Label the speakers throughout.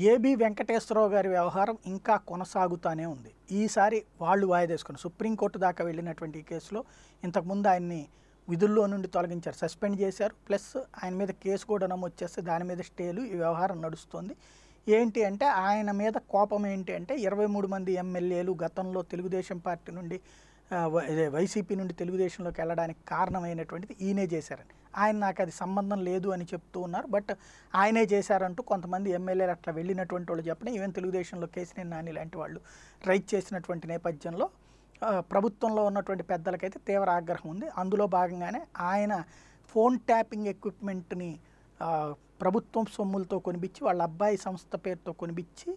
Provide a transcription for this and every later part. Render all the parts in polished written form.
Speaker 1: AB Venkateswararao గారి వ్యవహారం ఇంకా కొనసాగుతూనే ఉంది. ఈసారి వాళ్ళు వాయిదా వేసుకున్నారు. సుప్రీంకోర్టు దాకా వెళ్ళినటువంటి ఈ కేసులో ఇంతకుముందు ఆయన్ని విధుల్లో నుండి తొలగించారు, సస్పెండ్ చేశారు. ప్లస్ ఆయన మీద కేసు కూడా నమోదు చేస్తే దాని మీద స్టేలు, ఈ వ్యవహారం నడుస్తుంది. ఏంటి అంటే ఆయన మీద కోపం ఏంటి అంటే 23 మంది ఎమ్మెల్యేలు గతంలో తెలుగుదేశం పార్టీ నుండి వైసీపీ నుండి తెలుగుదేశంలోకి వెళ్ళడానికి కారణమైనటువంటిది ఈయనే చేశారని. ఆయన నాకు అది సంబంధం లేదు అని చెప్తూ ఉన్నారు. బట్ ఆయనే చేశారంటూ కొంతమంది ఎమ్మెల్యేలు అట్లా వెళ్ళినటువంటి వాళ్ళు చెప్పడం, ఈవెన్ తెలుగుదేశంలో కేసీఆర్ నాని లాంటి వాళ్ళు రైట్ చేసినటువంటి నేపథ్యంలో ప్రభుత్వంలో ఉన్నటువంటి పెద్దలకైతే తీవ్ర ఆగ్రహం ఉంది. అందులో భాగంగానే ఆయన ఫోన్ ట్యాపింగ్ ఎక్విప్మెంట్ని ప్రభుత్వం సొమ్ములతో కొనిపించి వాళ్ళ అబ్బాయి సంస్థ పేరుతో కొనిపించి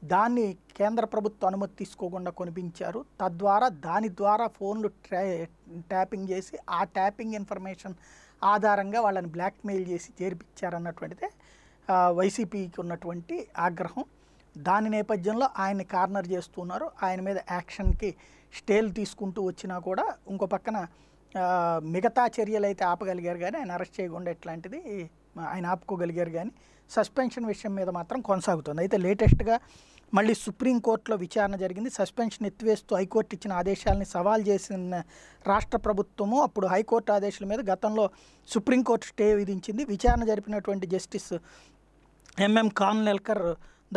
Speaker 1: దాన్ని కేంద్ర ప్రభుత్వ అనుమతి తీసుకోకుండా కొనిపించారు. తద్వారా దాని ద్వారా ఫోన్లు ట్యాపింగ్ చేసి ఆ ట్యాపింగ్ ఇన్ఫర్మేషన్ ఆధారంగా వాళ్ళని బ్లాక్మెయిల్ చేసి చేర్పించారన్నటువంటిదే వైసీపీకి ఉన్నటువంటి ఆగ్రహం. దాని నేపథ్యంలో ఆయన్ని కార్నర్ చేస్తున్నారు. ఆయన మీద యాక్షన్కి స్టేలు తీసుకుంటూ వచ్చినా కూడా ఇంకో పక్కన మిగతా చర్యలు అయితే ఆపగలిగారు, కానీ ఆయన అరెస్ట్ చేయకుండా ఎట్లాంటిది ఆయన ఆపుకోగలిగారు. కానీ సస్పెన్షన్ విషయం మీద మాత్రం కొనసాగుతుంది. అయితే లేటెస్ట్గా మళ్ళీ సుప్రీంకోర్టులో విచారణ జరిగింది. సస్పెన్షన్ ఎత్తివేస్తూ హైకోర్టు ఇచ్చిన ఆదేశాలని సవాల్ చేసిన రాష్ట్ర ప్రభుత్వము అప్పుడు హైకోర్టు ఆదేశాల మీద గతంలో సుప్రీంకోర్టు స్టే విధించింది. విచారణ జరిపినటువంటి జస్టిస్ ఎంఎం ఖాన్విల్కర్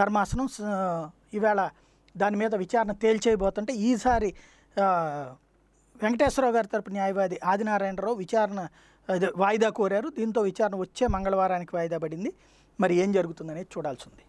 Speaker 1: ధర్మాసనం ఈవేళ దాని మీద విచారణ తేల్చేయబోతుంటే ఈసారి వెంకటేశ్వరరావు గారి తరపు న్యాయవాది ఆదినారాయణరావు విచారణ వాయిదా కోరారు. దీంతో విచారణ వచ్చే మంగళవారానికి వాయిదా పడింది. మరి ఏం జరుగుతుందనేది చూడాల్సి ఉంది.